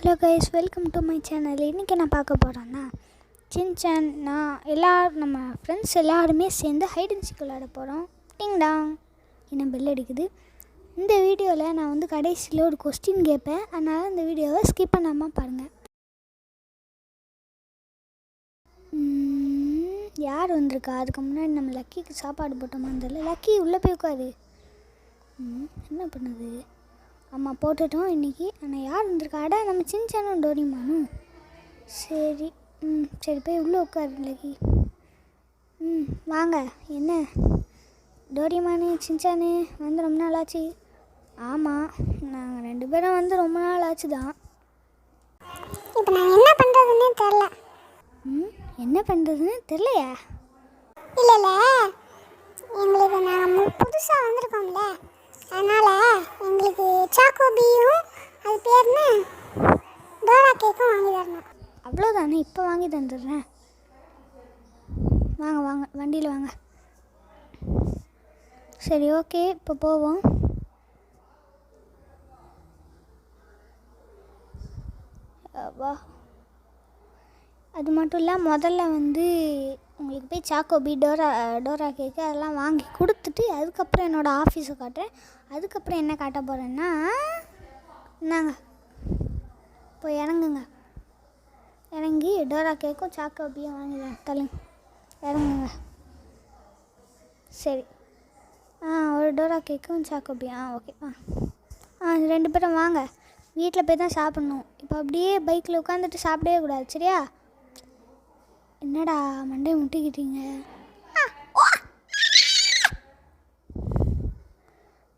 Hello guys, welcome to my channel. இன்றைக்கி நான் பார்க்க போகிறேன்னா சின்சான் நம்ம ஃப்ரெண்ட்ஸ் எல்லாருமே சேர்ந்து ஹைட் அண்ட் சீக் விளையாட போகிறோம். டிங்டாங் என்ன பெல் அடிக்குது. இந்த வீடியோவில் நான் வந்து கடைசியில் ஒரு கொஸ்டின் கேட்பேன். அதனால் இந்த வீடியோவை ஸ்கிப் பண்ணாமல் பாருங்கள். யார் வந்திருக்கா? அதுக்கு முன்னாடி நம்ம லக்கிக்கு சாப்பாடு போட்டோமான்னு தெரியல. லக்கி உள்ளே போய் உட்காரு. என்ன பண்ணுது? ஆமாம், போட்டுட்டோம் இன்றைக்கி. ஆனால் யார் வந்திருக்கா? அடா நம்ம சின்சானும் டோரிமானும். சரி சரி போய் உள்ளே உட்காரு லக்கி. வாங்க. என்ன டோரிமானு சின்சானு வந்து ரொம்ப நாள் ஆச்சு? ஆமாம், நாங்கள் 2 பேரும் வந்து ரொம்ப நாள் ஆச்சு தான். இப்போ நான் என்ன பண்ணுறதுன்னே தெரில. என்ன பண்ணுறதுன்னு தெரிலையா? இல்லை எங்களுக்கு நாங்கள் புதுசாக வந்திருக்கோம்ல, அதனால் எங்களுக்கு சாக்கோபியும் அது பேர்னு டோரா கேக்கும் வாங்கி தரணும். அவ்வளோதானே, இப்போ வாங்கி தந்துடுறேன். வாங்க வாங்க, வண்டியில் வாங்க. சரி ஓகே, இப்போ போவோம். வா. அது மட்டும் இல்லை, முதல்ல வந்து உங்களுக்கு போய் சாக்கோபி டோரா கேக்கு அதெல்லாம் வாங்கி கொடுத்துட்டு அதுக்கப்புறம் என்னோடய ஆஃபீஸை காட்டுறேன். அதுக்கப்புறம் என்ன காட்ட போகிறேன்னா, நாங்கள் போய் இறங்குங்க. இறங்கி டோரா கேக்கும் சாக்கோபியும் வாங்கிடுறேன். தள்ளுங்க, இறங்குங்க. சரி, ஒரு டோரா கேக்கும் சாக்கோபியும். ஓகே. 2 பேரும் வாங்க. வீட்டில் போய் தான் சாப்பிட்ணும். இப்போ அப்படியே பைக்கில் உட்காந்துட்டு சாப்பிடவே கூடாது, சரியா? என்னடா மண்டையை முட்டிக்கிட்டீங்க?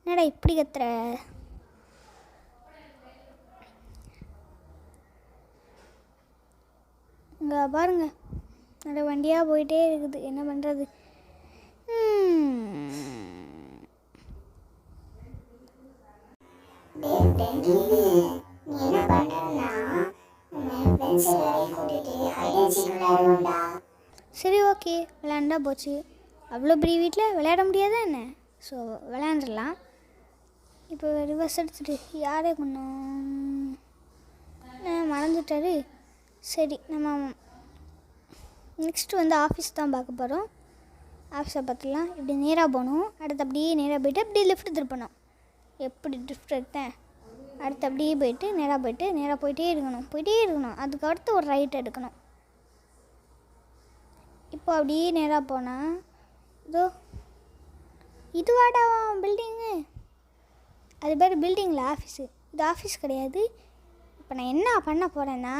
என்னடா இப்படி கத்துற? இங்கே பாருங்க, நிறைய வண்டியாக போயிட்டே இருக்குது. என்ன பண்ணுறது? சரி ஓகே, விளையாண்டா போச்சு. அவ்வளோ பெரிய வீட்டில் விளையாட முடியாதா என்ன? ஸோ விளையாண்டுடலாம். இப்போ ரிவர்ஸ் எடுத்துட்டு யாரே கொண்டோம் மறந்துட்டாரு. சரி, நம்ம நெக்ஸ்ட்டு வந்து ஆஃபீஸ் தான் பார்க்க போகிறோம். ஆஃபீஸை பார்த்துலாம். இப்படி நேராக போகணும். அடுத்து அப்படியே நேராக போய்ட்டு அப்படியே லெஃப்ட் திருப்பணும். எப்படி ட்ரிஃப்ட் எடுத்தேன்? அடுத்து அப்படியே போயிட்டு நேராக போயிட்டே இருக்கணும். அதுக்கு அடுத்து ஒரு ரைட் எடுக்கணும். இப்போ அப்படியே நேராக போனால் இதுவாடா பில்டிங்கு. அது பேர் பில்டிங்கில் ஆஃபீஸு. இது ஆஃபீஸ் கிடையாது. இப்போ நான் என்ன பண்ண போகிறேன்னா,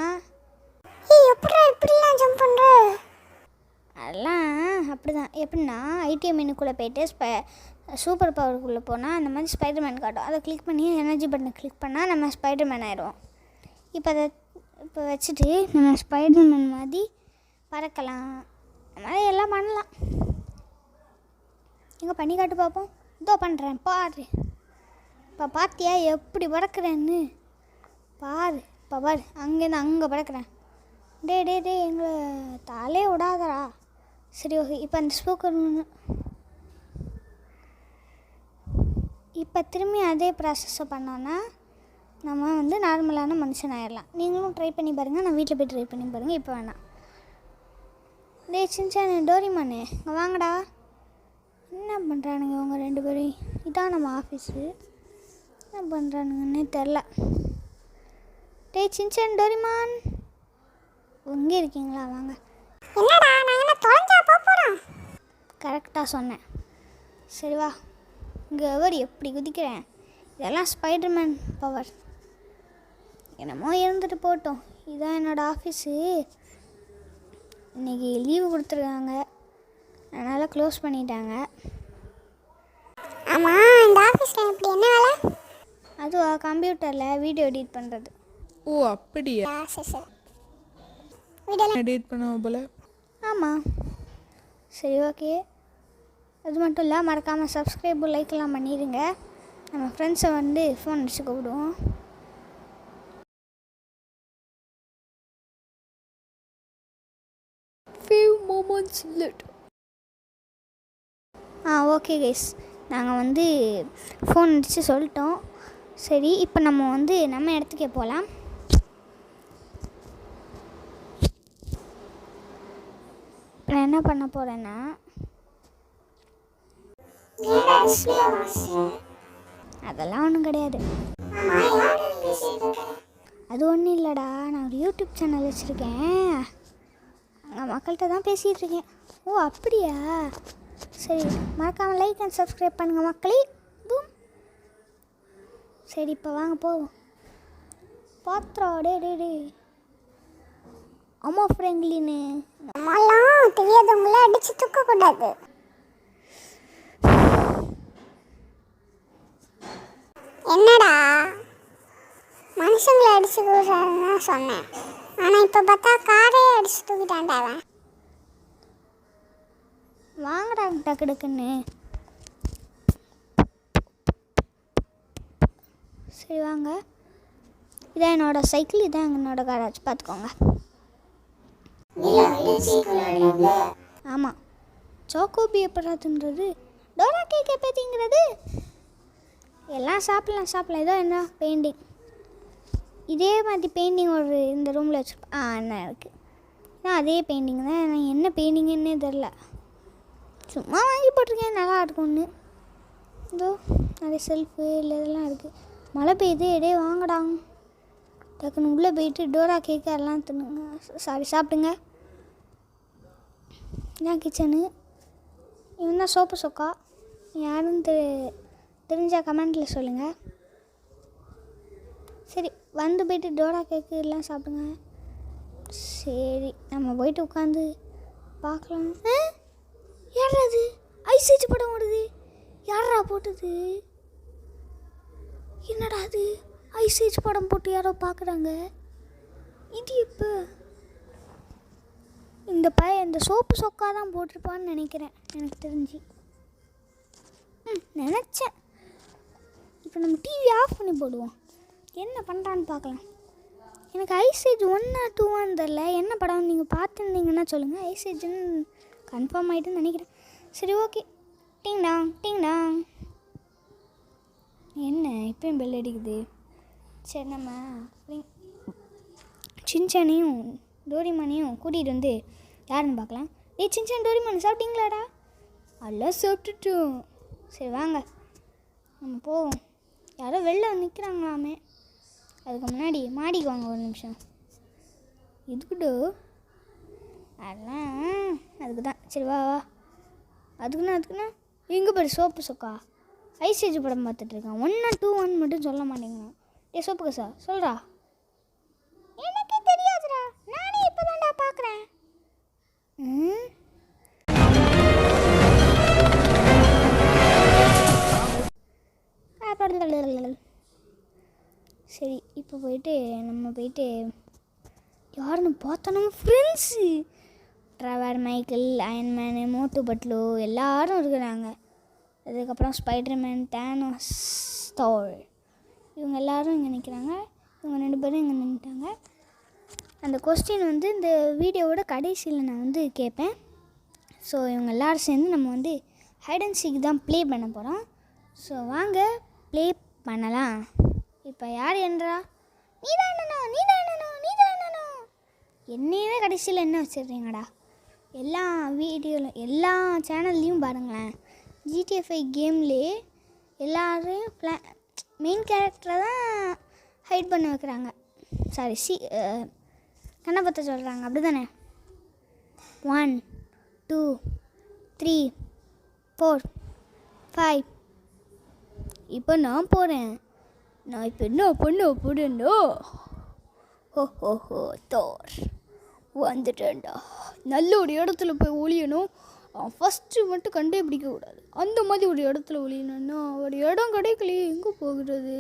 எப்படிலாம் ஜம்ப் பண்ணுற? அதெல்லாம் அப்படி தான். எப்படின்னா, ஐடிஎம் மெனுக்குள்ளே போய்ட்டு சூப்பர் பவருக்குள்ளே போனால் அந்த மாதிரி ஸ்பைடர்மேன் காட்டும். அதை கிளிக் பண்ணி எனர்ஜி பட்டனை கிளிக் பண்ணால் நம்ம ஸ்பைடர்மேன் ஆயிடுவோம். இப்போ வச்சுட்டு நம்ம ஸ்பைடர்மேன் மாதிரி பறக்கலாம். அந்த மாதிரி எல்லாம் பண்ணலாம். எங்கே பண்ணி காட்டு பார்ப்போம். இதோ பண்ணுறேன் பாரு. இப்போ பார்த்தியா எப்படி பறக்கிறேன்னு? பாரு, இப்போ பாரு, அங்கேருந்து அங்கே பறக்கிறேன். டே எங்களை தாலே விடாதரா. சரி ஓகே. இப்போ அந்த ஸ்பூக்கர் இப்போ திரும்பி அதே ப்ராசஸை பண்ணோன்னா நம்ம வந்து நார்மலான மனுஷன் ஆயிடலாம். நீங்களும் ட்ரை பண்ணி பாருங்கள். நான் வீட்டில் போய் ட்ரை பண்ணி பாருங்கள். இப்போ வேணாம். டே சின்சானு டோரிமானு இங்கே வாங்கடா. என்ன பண்ணுறானுங்க அவங்க 2 பேரும்? இதான் நம்ம ஆஃபீஸு. என்ன பண்ணுறானுங்கன்னே தெரில. டே சின்சான் டோரிமான், இங்கே இருக்கீங்களா? வாங்க. என்னடா நான் என்ன தொலைஞ்சா போகிறோம்? கரெக்டாக சொன்னேன். சரி வா. இங்கே எப்படி குதிக்கிறேன்? இதெல்லாம் ஸ்பைடர்மேன் பவர். என்னமோ இருந்துட்டு போட்டோம். இதுதான் என்னோடய ஆஃபீஸு. இன்றைக்கி லீவு கொடுத்துருக்காங்க, அதனால் க்ளோஸ் பண்ணிட்டாங்க. ஆமாம், இந்த ஆஃபீஸில் இப்படி என்ன வேலை? அதுவா, கம்ப்யூட்டரில் வீடியோ எடிட் பண்ணுறது. ஓ அப்படியா? சரி வீடியோ எடிட் பண்ணுவோம் போல். ஆமாம். சரி ஓகே. அது மட்டும் இல்லை, மறக்காமல் சப்ஸ்கிரைபு லைக்கெல்லாம் பண்ணிடுங்க. நம்ம ஃப்ரெண்ட்ஸை வந்து ஃபோன் அடிச்சு கூப்பிடுவோம். Few moments later. Okay guys, நாங்கள் வந்து ஃபோன் அடித்து சொல்லிட்டோம். சரி, இப்போ நம்ம இடத்துக்கே போகலாம். இப்போ நான் என்ன பண்ண போகிறேன்னா அதெல்லாம் ஒன்றும் கிடையாது. அது ஒன்றும் இல்லைடா, நான் ஒரு யூடியூப் சேனல் வச்சுருக்கேன். அங்கே மக்கள்கிட்ட தான் பேசிகிட்டு இருக்கேன். ஓ அப்படியா, சரி. மறக்காமல் லைக் அண்ட் சப்ஸ்கிரைப் பண்ணுங்கள் மக்களே. பூம். சரி இப்போ வாங்க போவோம். பாத்திரம் டே அம்மா ஃப்ரெண்ட்லின்னு நம்மளாம் தெரியாதவங்கள அடிச்சு தூக்கக்கூடாது. என்னடா மனுஷங்களை அடிச்சு கூடாதுன்னு சொன்னேன், ஆனால் இப்போ பார்த்தா காரே அடிச்சு தூக்கிட்டான்டா அவன். வாங்கடா டக்குன்னு. சரி வாங்க. இதான் என்னோடய சைக்கிள், இதான் என்னோட கராஜ், பார்த்துக்கோங்க. ஆமாம், சோக்கோபி எப்படாதுன்றது, டோரா கேக் எப்படிங்கிறது எல்லாம் சாப்பிட்லாம். ஏதோ என்ன பெயிண்டிங், இதே மாதிரி பெயிண்டிங் ஒரு இந்த ரூமில் வச்சுருப்பேன். என்ன இருக்குது, ஏன்னா அதே பெயிண்டிங் தான். நான் என்ன பெயிண்டிங்குன்னே தெரில, சும்மா வாங்கி போட்டிருக்கேன், நல்லா இருக்கும்னு. இதோ நிறைய செல்ஃபு இல்லை இதெல்லாம் இருக்குது. மழை பெய்யுது, இடையே வாங்கடாங்க. டக்குன்னு உள்ளே போயிட்டு டோரா கேக்கு எல்லாம் தின்னுங்க, சாப்பிடுங்க. இதான் கிச்சனு. இவன் தான் சோப்பு சொக்கா. யாருன்னு தெரிஞ்சால் கமெண்ட்டில் சொல்லுங்கள். சரி வந்து போயிட்டு டோரா கேக்கு எல்லாம் சாப்பிடுங்க. சரி நம்ம போயிட்டு உட்காந்து பார்க்கலாம். யாரா அது ஐசேஜ் படம் ஓடுது, யாரா போட்டது? என்னடா அது ஐசேஜ் படம் போட்டு யாரோ பார்க்குறாங்க. இது இப்போ இந்த இந்த சோப்பு சொக்கா தான் போட்டிருப்பான்னு நினைக்கிறேன், எனக்கு தெரிஞ்சு. நினச்சேன். இப்போ நம்ம டிவி ஆஃப் பண்ணி போடுவோம், என்ன பண்ணுறான்னு பார்க்கலாம். எனக்கு ஐசேஜ் 1 or 2 தெரில, என்ன படம் நீங்கள் பார்த்துருந்தீங்கன்னா சொல்லுங்கள். ஐசேஜ்னு கன்ஃபார்ம் ஆகிட்டுன்னு நினைக்கிறேன். சரி ஓகே. டிங் டாங். என்ன இப்போயும் பெல் அடிக்குது? சரி நம்ம சின்சானையும் டோரிமானையும் கூட்டிகிட்டு வந்து யாருன்னு பார்க்கலாம். சின்சான் டோரிமான் சாப்பிட்டீங்களாடா? எல்லாம் சாப்பிட்டுட்டோம். சரி வாங்க நம்ம போவோம். யாரோ வெளில நிற்கிறாங்களாமே, அதுக்கு முன்னாடி மாடிக்கு வாங்க ஒரு நிமிஷம். இதுக்கிட்டோ அதெல்லாம் அதுக்கு தான். சரி வா. அதுக்குண்ணா எங்கே போய் சோப்பு சொக்கா ஐசேஜ் படம் பார்த்துட்ருக்கான். 1 or 2 மட்டும் சொல்ல மாட்டேங்கிறான். சோப்புக்கு சார் சொல்கிறா. எனக்கு தெரியாதுடா, நானே இப்போ தான்டா பார்க்குறேன். சரி இப்போ நம்ம போயிட்டு யாருன்னு பார்த்தா நம்ம ஃப்ரெண்ட்ஸு ட்ரெவர், மைக்கேல், அயன்மேனு, மோட்டு பட்லு எல்லோரும் இருக்கிறாங்க. அதுக்கப்புறம் ஸ்பைடர்மேன், தேனோஸ், தோர், இவங்க எல்லோரும் இங்கே நிற்கிறாங்க. இவங்க 2 பேரும் இங்கே நின்றுட்டாங்க. அந்த கொஸ்டின் இந்த வீடியோவோட கடைசியில் நான் கேட்பேன். ஸோ இவங்க எல்லோரும் சேர்ந்து நம்ம ஹைட் அண்ட் சீக் தான் ப்ளே பண்ண போகிறோம். ஸோ வாங்க ப்ளே பண்ணலாம். இப்போ யார் என்றா? நீதான் என்னையே கடைசியில் என்ன வச்சிடுறீங்கடா? எல்லா வீடியோவில் எல்லா சேனல்லையும் பாருங்களேன், GTA 5 கேம்லேயே எல்லோரையும் மெயின் கேரக்டரை தான் ஹைட் பண்ண வைக்கிறாங்க. சாரி கண்ணப்பத்தை சொல்கிறாங்க, அப்படி தானே? 1 2 3 4 5. இப்போ நான் போகிறேன். நான் இப்போ என்ன பண்ண போறேன்டா? ஹோ தோர் வந்துட்டேன்டா. நல்ல ஒரு இடத்துல போய் ஒளியணும். ஃபஸ்ட்டு மட்டும் கண்டே பிடிக்கக்கூடாது. அந்த மாதிரி ஒரு இடத்துல ஒளியணும்னா ஒரு இடம் கிடைக்கலையே, எங்கே போகிறது?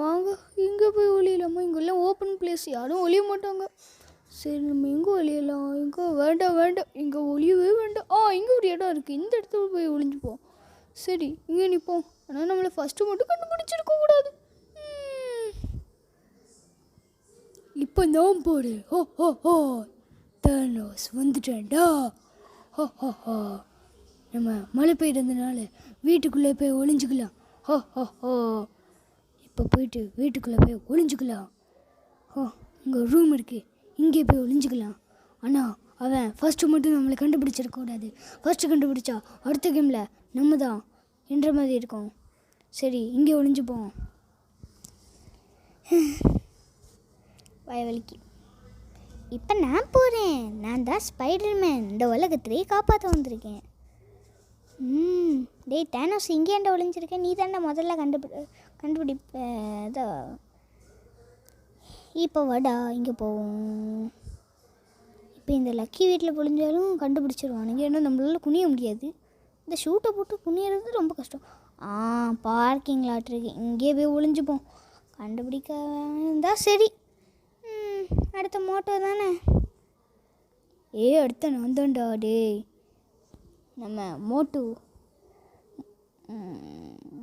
வாங்க இங்கே போய் ஒளியலாமா? இங்கெல்லாம் ஓப்பன் பிளேஸ், யாரும் ஒளிய மாட்டாங்க. சரி நம்ம எங்கே ஒளியலாம்? எங்கே வேண்டாம் இங்கே ஒளியவே வேண்டாம். இங்கே ஒரு இடம் இருக்குது, இந்த இடத்துல போய் ஒளிஞ்சுப்போம். சரி இங்கே நிற்போம். ஆனால் நம்மளை ஃபஸ்ட்டு மட்டும் கண்டுபிடிச்சிருக்கக்கூடாது. இப்போ நான் போகிறேன். ஹோ தேனோஸ் வந்துட்டேன்டா. ஹோ நம்ம மழை பெய்யறதுனால வீட்டுக்குள்ளே போய் ஒளிஞ்சிக்கலாம். ஹோ இப்போ போயிட்டு வீட்டுக்குள்ளே போய் ஒளிஞ்சிக்கலாம். இங்கே ரூம் இருக்குது, இங்கே போய் ஒளிஞ்சிக்கலாம். ஆனால் அவன் ஃபர்ஸ்ட்டு மட்டும் நம்மளை கண்டுபிடிச்சிடக்கூடாது. ஃபர்ஸ்ட்டு கண்டுபிடிச்சா அடுத்த கேமில் நம்ம தான் என்ற மாதிரி இருக்கும். சரி, இங்கே ஒளிஞ்சுப்போம். வயவலிக்கு. இப்போ நான் போகிறேன். நான் தான் ஸ்பைடர்மேன். இந்த உலகத்திலே காப்பாற்ற வந்திருக்கேன். டேய் டேனோஸ், இங்கே ஏன்டா ஒளிஞ்சிருக்கேன்? நீ தாண்டா முதல்ல கண்டுபிடிப்ப. இப்போ வாடா, இங்கே போவோம். இப்போ இந்த லக்கி வீட்டில் பொழிஞ்சாலும் கண்டுபிடிச்சிருவானுங்க. ஏன்னா நம்மளால குனிய முடியாது. இந்த ஷூட்டை போட்டு குனியறது ரொம்ப கஷ்டம். பார்க்கிங் லாட் இருக்கு, இங்கே போய் ஒளிஞ்சுப்போம். கண்டுபிடிக்க இருந்தால் சரி. அடுத்த மோட்டோ தானே. அடுத்த நான் தான்டா. டேய் நம்ம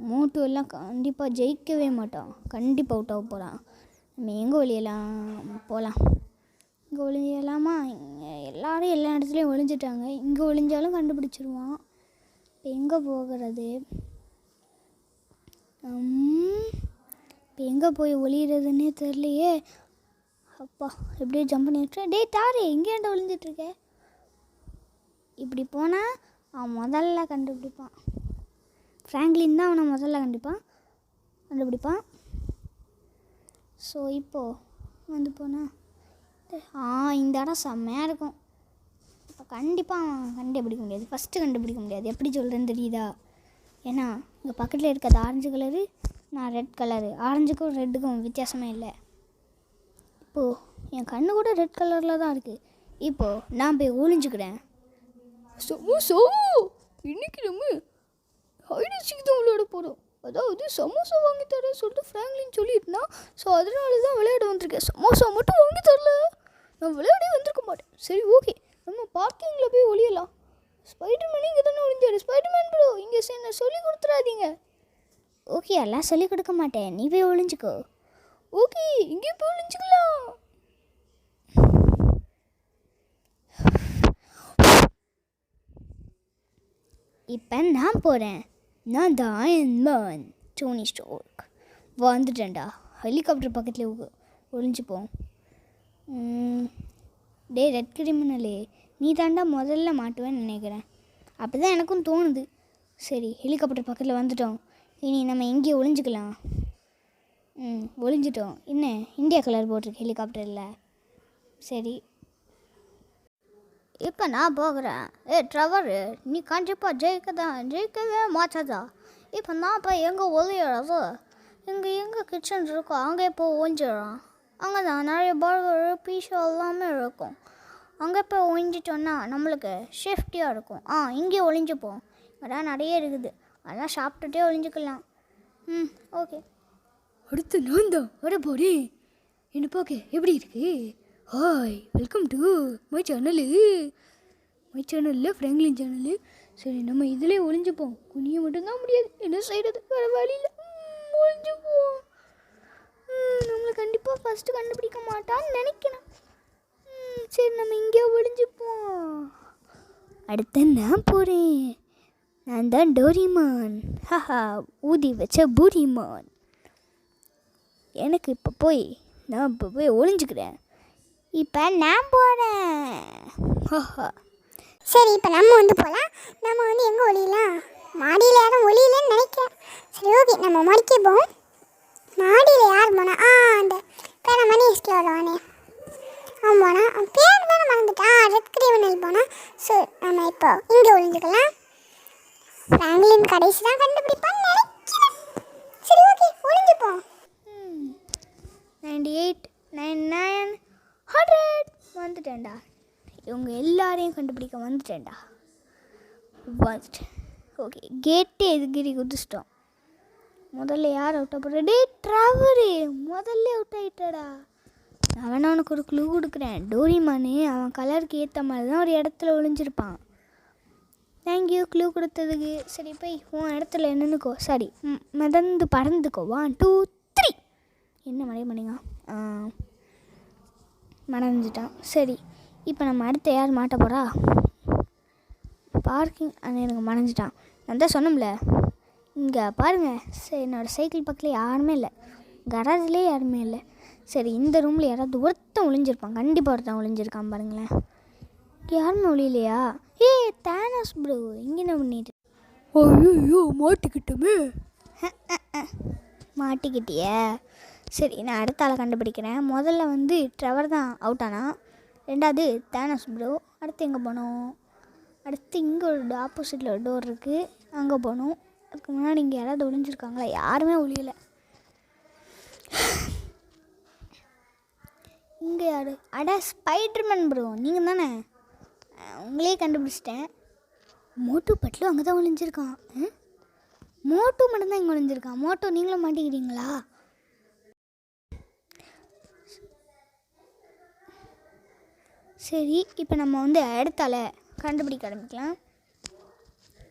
மோட்டு எல்லாம் கண்டிப்பாக ஜெயிக்கவே மாட்டான். கண்டிப்பாக அவுட் ஆக போகிறான். நம்ம எங்கே ஒளியலாம்? போகலாம். இங்கே ஒளியலாமா? எல்லோரும் எல்லா இடத்துலையும் ஒளிஞ்சிட்டாங்க. இங்கே ஒளிஞ்சாலும் கண்டுபிடிச்சிருவான். இப்போ எங்கே போகிறது? இப்போ எங்கே போய் ஒளியிறதுன்னே தெரியலையே. அப்பா, எப்படியே ஜம்ப் பண்ணி விட்டுறேன். டேய் தாரே, எங்கே ஏன்டா ஒளிஞ்சிட்ருக்க? இப்படி போனால் அவன் முதல்ல கண்டுபிடிப்பான். ஃப்ராங்க்லின் தான் அவனை முதல்ல கண்டுபிடிப்பான். ஸோ இப்போது வந்து போனால் இந்த இடம் செம்மையாக இருக்கும். இப்போ கண்டிப்பாக அவன் கண்டுபிடிக்க முடியாது. ஃபஸ்ட்டு கண்டுபிடிக்க முடியாது. எப்படி சொல்கிறேன்னு தெரியுதா? ஏன்னா இங்கே பக்கத்தில் இருக்கிறது ஆரஞ்சு கலரு, நான் ரெட் கலரு. ஆரஞ்சுக்கும் ரெட்டுக்கும் வித்தியாசமே இல்லை. இப்போது என் கண்ணு கூட ரெட் கலரில் தான் இருக்குது. இப்போது நான் போய் ஒளிஞ்சுக்கிறேன். சமோசா, இன்னைக்கு நம்ம ஹைடன்சிக்கு தான் விளையாட போகிறோம். அதாவது சமோசா வாங்கி தரேன் சொல்லிட்டு ஃப்ராங்க்லின் சொல்லிட்டுனா, ஸோ அதனால தான் விளையாட வந்திருக்கேன். சமோசா மட்டும் வாங்கி தரல, நான் விளையாடே வந்திருக்க மாட்டேன். சரி, ஓகே, நம்ம பார்க்கிங்கில் போய் ஒளியலாம். ஸ்பைடர்மேன் இங்கே தானே ஒளிஞ்சாரு. ஸ்பைடர்மேன் ப்ரோ, இங்கே என்ன சொல்லி கொடுத்துறாதீங்க. ஓகே, எல்லாம் சொல்லிக் கொடுக்க மாட்டேன். நீ போய் ஒளிஞ்சுக்கோ. ஓகே, இங்கே போய் ஒளிஞ்சுக்கலாம். இப்போ நான் போகிறேன். நான் தான் அயன்மேன் டோனி ஸ்டார்க். வந்துட்டேன்டா. ஹெலிகாப்டர் பக்கத்தில் ஒளிஞ்சுப்போம். டேய் ரெட் கிரிமினலே, நீ தாண்டா முதல்ல மாட்டுவேன்னு நினைக்கிறேன். அப்படி தான் எனக்கும் தோணுது. சரி, ஹெலிகாப்டர் பக்கத்தில் வந்துட்டோம். இனி நம்ம எங்கேயே ஒளிஞ்சுக்கலாம். ஒளிஞ்சிட்டோம். என்ன இந்தியா கலர் போட்டிருக்கு ஹெலிகாப்டரில். சரி, இப்போ நான் போகிறேன். ட்ரவரு, நீ கண்டிப்பாக ஜெயிக்கவே மாட்டாதா. இப்போ நான் போய் எங்கே ஒளியிறது? எங்கே கிச்சன் இருக்கோ அங்கே போய் ஒழிஞ்சிடறான். அங்கே தான் நிறைய பர்கரு பீஸா எல்லாமே இருக்கும். அங்கே போய் ஒழிஞ்சிட்டோன்னா நம்மளுக்கு சேஃப்டியாக இருக்கும். இங்கே ஒளிஞ்சுப்போம். அதான் நிறைய இருக்குது, அதான் சாப்பிட்டுட்டே ஒளிஞ்சிக்கலாம். ஓகே. அடுத்து நான் தான் வர போகிறேன். என்ன பார்க்க எப்படி இருக்கு? ஹாய், வெல்கம் டு மை சேனலில் ஃப்ராங்க்லின் சேனலு. சரி, நம்ம இதிலே ஒளிஞ்சுப்போம். குனிய மட்டும்தான் முடியாது, என்ன செய்கிறது? வேறு வழியில் ஒளிஞ்சுப்போம். நம்மளை கண்டிப்பாக ஃபஸ்ட்டு கண்டுபிடிக்க மாட்டான்னு நினைக்கிறேன். சரி, நம்ம இங்கே ஒளிஞ்சுப்போம். அடுத்து நான் போகிறேன். நான் தான் டோரிமான். ஊதி வச்ச பூரிமான். எனக்கு நான் இப்போ போய் ஒளிஞ்சுக்கிறேன். இப்போ நான் போகிறேன். சரி, இப்போ நம்ம வந்து போகலாம். நம்ம வந்து எங்கே ஒளியலாம்? மாடியில் யாரும் ஒளியலன்னு நினைக்கிறேன். சரி, ஓகே, நம்ம மாடிக்கே போவோம். மாடியில் யார் போனால் அந்த பேர மணி ஹிஸ்டில் வருவானே அவன் போனால், பேர் தானே மறந்துட்டான். ரெட் கிரிமினல் போனால். ஸோ நம்ம இப்போ இங்கே ஒளிஞ்சுக்கலாம். ஃப்ராங்க்லின் கடைசி தான் கண்டுபிடிப்பான்னு நினைக்கிறேன். சரி, ஓகே, ஒளிஞ்சுப்போம். 98, 99, 100 வந்துட்டேன்டா. இவங்க எல்லாரையும் கண்டுபிடிக்க வந்துட்டேன். ஓகே, கேட்டே எதுக்கிரி குதிச்சிட்டோம். முதல்ல யார் அவுட் ஆக டே ட்ராவரு முதல்ல அவுட் ஆகிட்டடா. நான் வேணா உனக்கு ஒரு க்ளூ கொடுக்குறேன். டோரிமானு அவன் கலருக்கு ஏற்ற மாதிரி தான் ஒரு இடத்துல ஒளிஞ்சிருப்பான். தேங்க்யூ க்ளூ கொடுத்ததுக்கு. சரி, போய் உன் இடத்துல என்னன்னுக்கோ. சரி, மிதந்து பறந்துக்கோ. 1 2 3. என்ன மறைய மறைஞ்சிட்டான். சரி, இப்போ நம்ம அடுத்த யார் மாட்ட போகிறா? பார்க்கிங் எனக்கு மறைஞ்சிட்டான். நான் தான் சொன்னோம்ல, இங்கே பாருங்கள். சரி, என்னோடய சைக்கிள் பக்கத்தில் யாருமே இல்லை, கராஜ்லேயே யாருமே இல்லை. சரி, இந்த ரூமில் யாராவது ஒருத்தன் ஒளிஞ்சிருப்பான். கண்டிப்பாக ஒருத்தன் ஒளிஞ்சிருக்கான் பாருங்களேன். யாருமே ஒளியிலையா? தேனோஸ் ப்ரோ இங்கே என்ன பண்ணிட்டு? ஐயோ மாட்டிக்கிட்டோமே. மாட்டிக்கிட்டியே. சரி, நான் அடுத்த ஆளை கண்டுபிடிக்கிறேன். முதல்ல வந்து ட்ரெவர் தான் அவுட் ஆனா. ரெண்டாவது தேனோஸ் ப்ரோ. அடுத்து எங்கே போகணும்? அடுத்து இங்கே ஒரு ஆப்போசிட்டில் ஒரு டோர் இருக்குது, அங்கே போகணும். அதுக்கு முன்னாடி இங்கே யாராவது ஒளிஞ்சிருக்காங்களா? யாருமே ஒளியலை. இங்கே யார்? அட ஸ்பைடர்மேன் ப்ரோ நீங்கள் தானே? உங்களே கண்டுபிடிச்சிட்டேன். மோட்டு பட்லு அங்கே தான் ஒளிஞ்சிருக்கான். மோட்டு மட்டும்தான் இங்கே ஒளிஞ்சிருக்கான். மோட்டோ நீங்களும் மாட்டிக்கிறீங்களா? சரி, இப்போ நம்ம வந்து அடுத்தால கண்டுபிடிக்க ஆரம்பிக்கலாம்.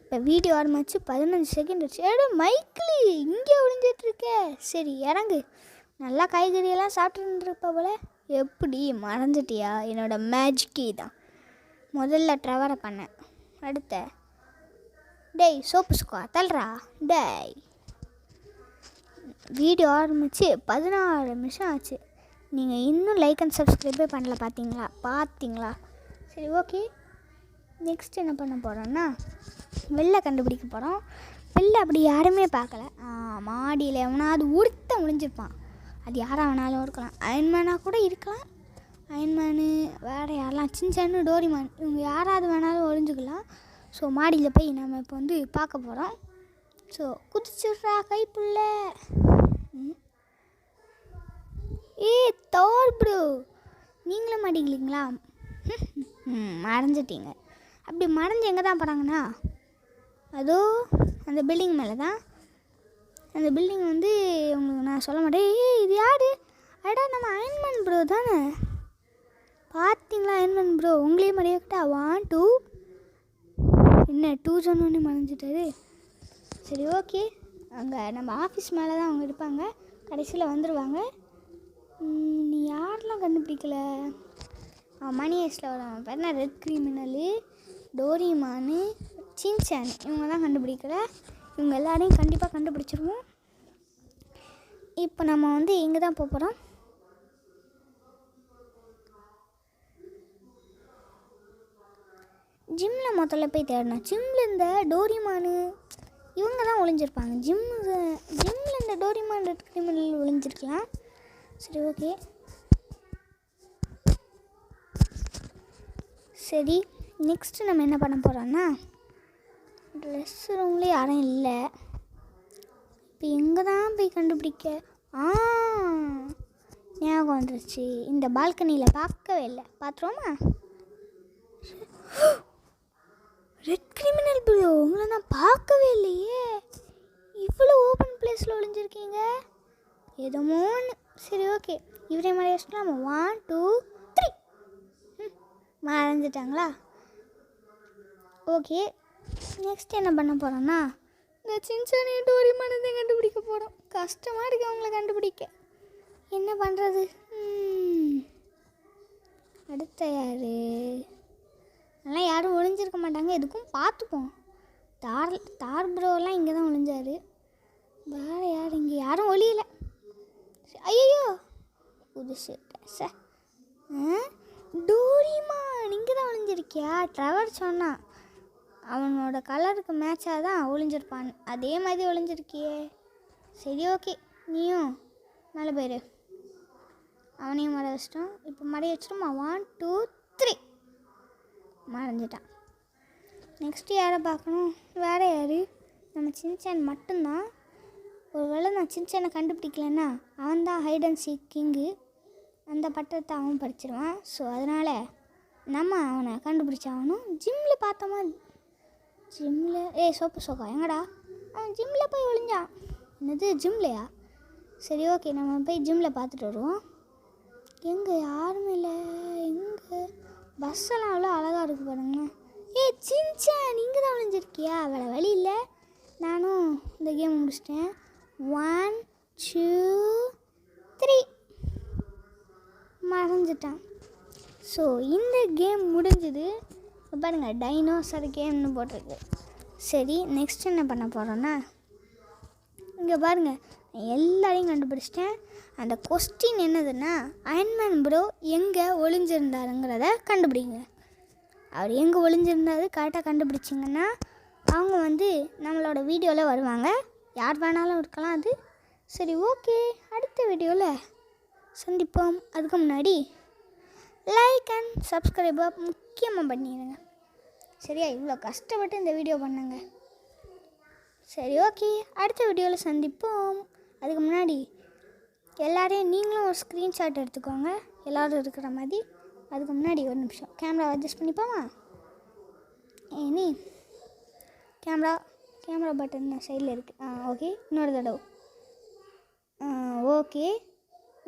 இப்போ வீடியோ ஆரம்பிச்சு 15 செகண்ட் ஆச்சு. மைக்கிளி இங்கே ஒளிஞ்சிட்ருக்க. சரி இறங்கு. நல்லா காய்கறியெல்லாம் சாப்பிட்டுருப்ப போல. எப்படி மறந்துட்டியா? என்னோடய மேஜிக்கே தான். முதல்ல ட்ரெவரை பண்ணேன். அடுத்த டேய் சோப்பு சுக்கா தள்ளுறா டேய். வீடியோ ஆரம்பித்து 16 நிமிஷம் ஆச்சு. நீங்கள் இன்னும் லைக் அண்ட் சப்ஸ்கிரைபே பண்ணல. பார்த்தீங்களா? சரி ஓகே. நெக்ஸ்ட் என்ன பண்ண போகிறோன்னா வெளில கண்டுபிடிக்க போகிறோம். வெளில அப்படி யாருமே பார்க்கல. மாடியில் எவனாவது ஒருத்த முடிஞ்சிருப்பான். அது யாராக வேணாலும் இருக்கலாம். அயன்மேனாக கூட இருக்கலாம். அயன்மேனு வேறு யாரெல்லாம் சின்ன டோரிமான் இவங்க யாராவது வேணாலும் ஒழிஞ்சுக்கலாம். ஸோ மாடியில் போய் நம்ம இப்போ வந்து பார்க்க போகிறோம். ஸோ குதிச்சுட்றா கைப்புள்ள. தோர் ப்ரோ நீங்களும் மாட்டிக்கலீங்களா? மறைஞ்சிட்டீங்க. அப்படி மறைஞ்சு எங்கே தான் போகிறாங்கன்னா அதோ அந்த பில்டிங் மேலே தான். அந்த பில்டிங் வந்து உங்களுக்கு நான் சொல்ல மாட்டேன். இது யார்? அடா நம்ம அயன்மேன் ப்ரோ தானே. பார்த்தீங்களா அயன்மேன் ப்ரோ? உங்களே மறையக்கிட்டா 1 2 என்ன 2 சொன்னோன்னே மறைஞ்சிட்டாரு. சரி ஓகே. அங்கே நம்ம ஆஃபீஸ் மேலே தான் அவங்க இருப்பாங்க. கடைசியில் வந்துடுவாங்க. நீ யாரெல்லாம் கண்டுபிடிக்கல? மணி ஐஸில் வரவன் பேர்னா ரெட் கிரிமினலு, டோரிமானு, சின்சான் இவங்க தான் கண்டுபிடிக்கல. இவங்க எல்லாரையும் கண்டிப்பாக கண்டுபிடிச்சிருவோம். இப்போ நம்ம வந்து இங்கே தான் போகிறோம். ஜிம்மில் முதல்ல போய் தேடணும். ஜிம்மில் இந்த டோரிமானு இவங்க தான் ஒளிஞ்சிருப்பாங்க. ஜிம்மில் இந்த டோரிமான் ரெட் கிரிமினல் ஒளிஞ்சிருக்கலாம். சரி ஓகே. சரி நெக்ஸ்ட்டு நம்ம என்ன பண்ண போகிறோன்னா ட்ரெஸ் ரூம்லேயே யாரும் இல்லை. இப்போ எங்கே தான் போய் கண்டுபிடிக்க? ஞாபகம் வந்துருச்சு. இந்த பால்கனியில் பார்க்கவே இல்லை. பார்த்துருவோமா? ரெட் கிரிமினல் ப்ரோ உங்களை நான் பார்க்கவே இல்லையே. இவ்வளோ ஓப்பன் பிளேஸில் ஒளிஞ்சிருக்கீங்க. எதுமோ ஒன்று. சரி ஓகே. இவரே மாதிரி வச்சுக்கலாம். 1 2 3 மறைஞ்சிட்டாங்களா? ஓகே. நெக்ஸ்ட் என்ன பண்ண போகிறோன்னா இந்த சின்சானி டோரிமானதை கண்டுபிடிக்க போகிறோம். கஷ்டமாக இருக்குது அவங்கள கண்டுபிடிக்க. என்ன பண்ணுறது? அடுத்த யார்? அதெல்லாம் யாரும் ஒளிஞ்சிருக்க மாட்டாங்க. எதுக்கும் பார்த்துப்போம். தார் ப்ரோலாம் இங்கே தான் ஒளிஞ்சார். வேறு யார்? இங்கே யாரும் ஒளியலை. ஐயோ புதுசு சார். டோரிமான் இங்கே தான் ஒளிஞ்சிருக்கியா? ட்ரெவர் சொன்னான் அவனோட கலருக்கு மேட்சாக தான் ஒளிஞ்சிருப்பான். அதே மாதிரி ஒளிஞ்சிருக்கியே. சரி ஓகே. நீயும் மேலே போயிரு. அவனையும் மறை வச்சிட்டோம். இப்போ மறைய வச்சிட்டோமா? 1 2 3 மறைஞ்சிட்டான். நெக்ஸ்ட்டு யாரை பார்க்கணும்? வேறு யார்? நம்ம சின்சான் மட்டும்தான். ஒரு வேளை நான் சின்சானை கண்டுபிடிக்கலன்னா அவன் தான் ஹைட் அண்ட் சீக் கிங்கு. அந்த பட்டத்தை அவன் படிச்சிருவான். ஸோ அதனால் நம்ம அவனை கண்டுபிடிச்சாகணும். ஜிம்மில் பார்த்தோமா? ஜிம்மில் சோப்பு சோக்கா எங்கடா? அவன் ஜிம்மில் போய் ஒளிஞ்சான். என்னது ஜிம்லையா? சரி ஓகே. நம்ம போய் ஜிம்மில் பார்த்துட்டு வருவோம். எங்கே யாருமே இல்லை. எங்கே பஸ்ஸெல்லாம் அவ்வளோ அழகாக இருக்குது பாருங்களேன். சின்சான் இங்கே தான் ஒளிஞ்சிருக்கியா? வேறு வழி இல்லை. நானும் இந்த கேம் முடிச்சிட்டேன். 1 2 3 மறைஞ்சிட்டான். ஸோ இந்த கேம் முடிஞ்சுது. பாருங்கள் டைனோசர் கேம்னு போட்டிருக்கு. சரி நெக்ஸ்ட் என்ன பண்ண போகிறோன்னா இங்கே பாருங்கள் எல்லாரையும் கண்டுபிடிச்சிட்டேன். அந்த கொஸ்டின் என்னதுன்னா அயன்மேன் ப்ரோ எங்கே ஒளிஞ்சிருந்தாருங்கிறத கண்டுபிடிங்க. அவர் எங்கே ஒளிஞ்சிருந்தாது கரெக்டாக கண்டுபிடிச்சிங்கன்னா அவங்க வந்து நம்மளோட வீடியோவில் வருவாங்க. யார் வேணாலும் இருக்கலாம் அது. சரி, ஓகே, அடுத்த வீடியோவில் சந்திப்போம். அதுக்கு முன்னாடி லைக் அண்ட் சப்ஸ்கிரைபை முக்கியமாக பண்ணிடுங்க. சரியா? இவ்வளோ கஷ்டப்பட்டு இந்த வீடியோ பண்ணுங்க. சரி, ஓகே, அடுத்த வீடியோவில் சந்திப்போம். அதுக்கு முன்னாடி எல்லோரையும் நீங்களும் ஒரு ஸ்க்ரீன்ஷாட் எடுத்துக்கோங்க, எல்லோரும் இருக்கிற மாதிரி. அதுக்கு முன்னாடி ஒரு நிமிஷம் கேமரா அட்ஜஸ்ட் பண்ணிப்போமா? நீ கேமரா பட்டன் சைடில் இருக்குது. ஓகே, இன்னொரு தடவை. ஓகே,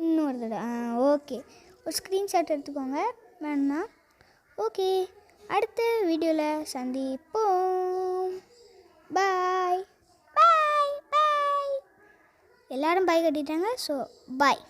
இன்னொரு தடவை. ஓகே, ஒரு ஸ்க்ரீன்ஷாட் எடுத்துக்கோங்க வேணும்னா. ஓகே, அடுத்த வீடியோவில் சந்திப்போம். பாய். பாய் பாய். எல்லாரும் பாய் கட்டிட்டாங்க. So bye.